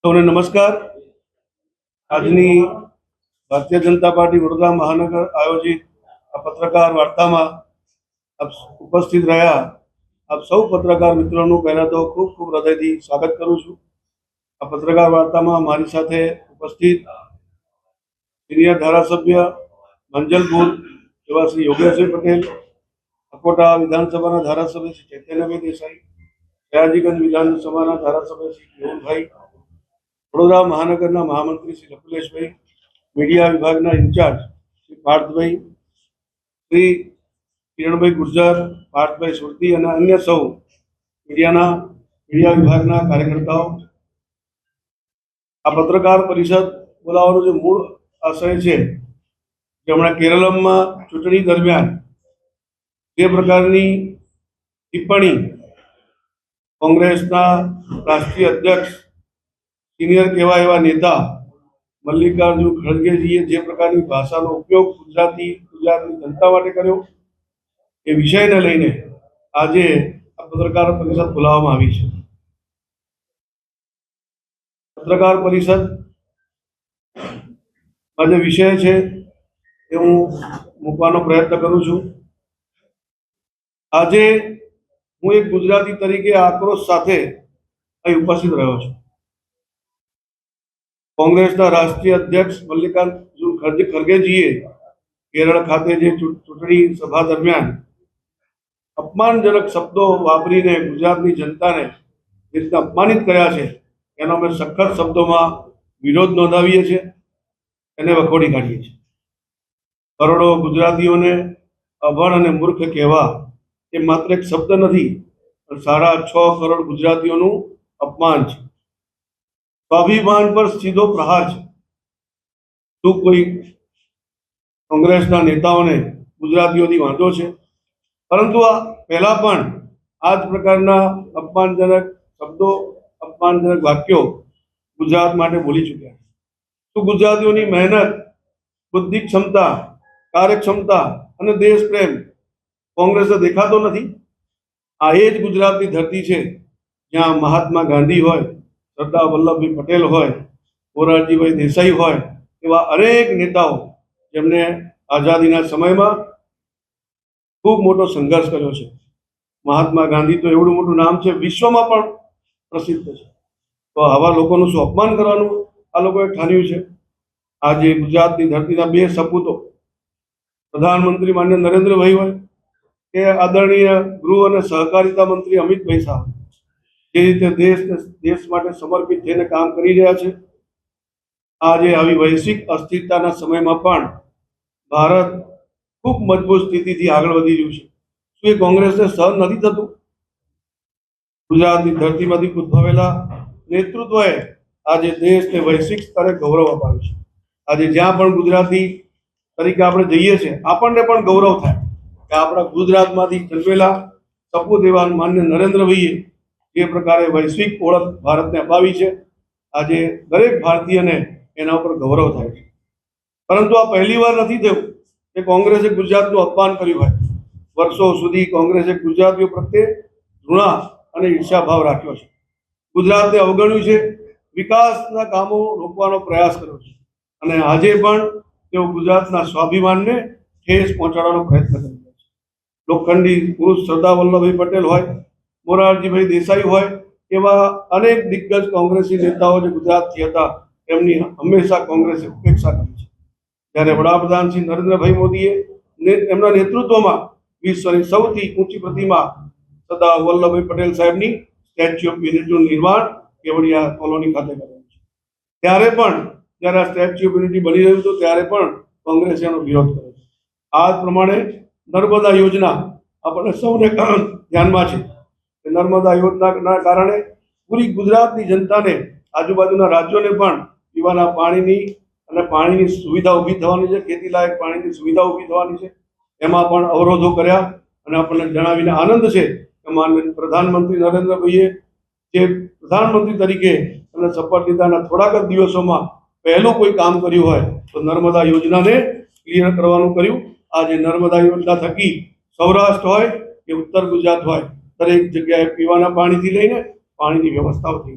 સૌને નમસ્કાર. આજની ભારતીય જનતા પાર્ટી વડોદરા મહાનગર આયોજિત આ પત્રકાર વાર્તામાં આપ ઉપસ્થિત રહ્યા આપ સૌ પત્રકાર મિત્રોનું પહેલા તો ખૂબ ખૂબ હૃદયથી સ્વાગત કરું છું. આ પત્રકાર વાર્તામાં મારી સાથે ઉપસ્થિત સિનિયર ધારાસભ્ય મંજલપુર એવા શ્રી યોગેશભાઈ પટેલ, અકોટા વિધાનસભાના ધારાસભ્ય શ્રી ચૈતન્યભાઈ દેસાઈ, સયાજીગંજ વિધાનસભાના ધારાસભ્ય શ્રી કેવુરભાઈ, વડોદરા મહાનગરના મહામંત્રી શ્રી લકુલેશભાઈ, મીડિયા વિભાગના ઇન્ચાર્જ શ્રી પાર્થભાઈ, શ્રી કિરણભાઈ ગુર્જર, પાર્થભાઈ સુરતી અને અન્ય સૌ મીડિયા વિભાગના કાર્યકર્તાઓ. આ પત્રકાર પરિષદ બોલાવવાનો જે મૂળ આશય છે કે હમણાં કેરળમાં ચૂંટણી દરમિયાન જે પ્રકારની ટિપ્પણી કોંગ્રેસના રાષ્ટ્રીય અધ્યક્ષ સિનિયર કહેવાય એવા નેતા મલ્લિકાર્જુન ખડગેજીએ જે પ્રકારની ભાષાનો ઉપયોગ ગુજરાતની જનતા માટે કર્યો એ વિષયને લઈને આજે આ પત્રકાર પરિષદ બોલાવવામાં આવી છે. પત્રકાર પરિષદ જે વિષય છે એ હું મૂકવાનો પ્રયત્ન કરું છું. આજે હું એક ગુજરાતી તરીકે આક્રોશ સાથે અહીં ઉપસ્થિત રહ્યો છું. કોંગ્રેસના રાષ્ટ્રીય અધ્યક્ષ મલ્લિકાર્જુન ખડગેજીએ કેરળ ખાતે જે ચૂંટણી સભા દરમિયાન અપમાનજનક શબ્દો વાપરીને ગુજરાતની જનતાને જે રીતે અપમાનિત કર્યા છે એનો અમે સખત શબ્દોમાં વિરોધ નોંધાવીએ છીએ, એને વખોડી કાઢીએ છીએ. કરોડો ગુજરાતીઓને અભણ અને મૂર્ખ કહેવા એ માત્ર એક શબ્દ નથી, પણ 6.5 કરોડ ગુજરાતીઓનું અપમાન છે. સ્વાભિમાન પર સીધો પ્રહાર છે. શું કોઈ કોંગ્રેસના નેતાઓને ગુજરાતીઓથી વાંધો છે? પરંતુ આ પહેલા પણ આ જ પ્રકારના અપમાનજનક શબ્દો, અપમાનજનક વાક્યો ગુજરાત માટે બોલી ચૂક્યા. શું ગુજરાતીઓની મહેનત, બુદ્ધિ ક્ષમતા, કાર્યક્ષમતા અને દેશ પ્રેમ કોંગ્રેસે દેખાતો નથી? આ એ જ ગુજરાતની ધરતી છે જ્યાં મહાત્મા ગાંધી હોય, સરદાર વલ્લભભાઈ પટેલ હોય, મોરારજીભાઈ દેસાઈ હોય, એવા અનેક નેતાઓ જેમને આઝાદીના સમયમાં ખૂબ મોટો સંઘર્ષ કર્યો છે. મહાત્મા ગાંધી તો એવડું મોટું નામ છે, વિશ્વમાં પણ પ્રસિદ્ધ છે. તો આવા લોકોનું શું અપમાન કરવાનું આ લોકોએ ઠાન્યું છે? આજે ગુજરાતની ધરતીના 2 સપૂતો પ્રધાનમંત્રી માન્ય નરેન્દ્રભાઈ હોય કે આદરણીય ગૃહ અને સહકારિતા મંત્રી અમિતભાઈ શાહ જે રીતે દેશ માટે સમર્પિત થઈને કામ કરી રહ્યા છે, આજે આવી વૈશ્વિક અસ્થિરતાના સમયમાં પણ ભારત ખૂબ મજબૂત સ્થિતિથી આગળ વધી રહ્યું છે. શું એ કોંગ્રેસને સહન નથી થતું? ગુજરાતની ધરતીમાંથી ઉદ્ભવેલા નેતૃત્વએ આજે દેશને વૈશ્વિક સ્તરે ગૌરવ અપાવ્યું છે. આજે જ્યાં પણ ગુજરાતી તરીકે આપણે જઈએ છીએ, આપણને પણ ગૌરવ થાય કે આપણા ગુજરાતમાંથી જન્મેલા સપૂત એવા માન્ય નરેન્દ્રભાઈએ જે પ્રકારે વૈશ્વિક ઓળખ ભારતને અપાવી છે, આજે દરેક ભારતીયને એના ઉપર ગૌરવ થાય છે. પરંતુ આ પહેલી વાર નથી થયું કે કોંગ્રેસે ગુજરાતનું અપમાન કર્યું હોય. વર્ષો સુધી કોંગ્રેસે ગુજરાતીઓ પ્રત્યે ઘૃણા અને ઈર્ષાભાવ રાખ્યો છે. ગુજરાતને અવગણ્યું છે, વિકાસના કામો રોકવાનો પ્રયાસ કર્યો છે અને આજે પણ તેઓ ગુજરાતના સ્વાભિમાનને ઠેસ પહોંચાડવાનો પ્રયત્ન કરી રહ્યા છે. લોખંડી પુરુષ સરદાર વલ્લભભાઈ પટેલ હોય, મોરારજીભાઈ દેસાઈ હોય, એવા અનેક દિગ્ગજ કોંગ્રેસી નેતાઓ જે ગુજરાતથી હતા એમની હંમેશા કોંગ્રેસે ઉપેક્ષા કરી છે. જ્યારે વડાપ્રધાન શ્રી નરેન્દ્રભાઈ મોદીએ એમના નેતૃત્વમાં વિશ્વની સૌથી ઊંચી પ્રતિમા સરદાર વલ્લભભાઈ પટેલ સાહેબની સ્ટેચ્યુ ઓફ યુનિટીનું નિર્માણ કેવડિયા કોલોની ખાતે કર્યું છે, ત્યારે પણ જ્યારે આ સ્ટેચ્યુ ઓફ યુનિટી બની રહ્યું હતું ત્યારે પણ કોંગ્રેસે એનો વિરોધ કર્યો છે. આ જ પ્રમાણે નર્મદા યોજના આપણને સૌને ધ્યાનમાં છે કે નર્મદા યોજનાના કારણે પૂરી ગુજરાતની જનતાને, આજુબાજુના રાજ્યોને પણ પીવાના પાણીની સુવિધા ઊભી થવાની છે, ખેતીલાયક પાણીની સુવિધા ઊભી થવાની છે. એમાં પણ અવરોધો કર્યા અને આપણને જણાવીને આનંદ છે કે માનનીય પ્રધાનમંત્રી નરેન્દ્રભાઈએ જે પ્રધાનમંત્રી તરીકે એમને શપથ લીધાના થોડાક જ દિવસોમાં પહેલું કોઈ કામ કર્યું હોય તો નર્મદા યોજનાને ક્લિયર કરવાનું કર્યું. આજે નર્મદા યોજના થકી સૌરાષ્ટ્ર હોય કે ઉત્તર ગુજરાત હોય, દરેક જગ્યાએ પીવાના પાણીથી લઈને પાણીની વ્યવસ્થાઓ થઈ.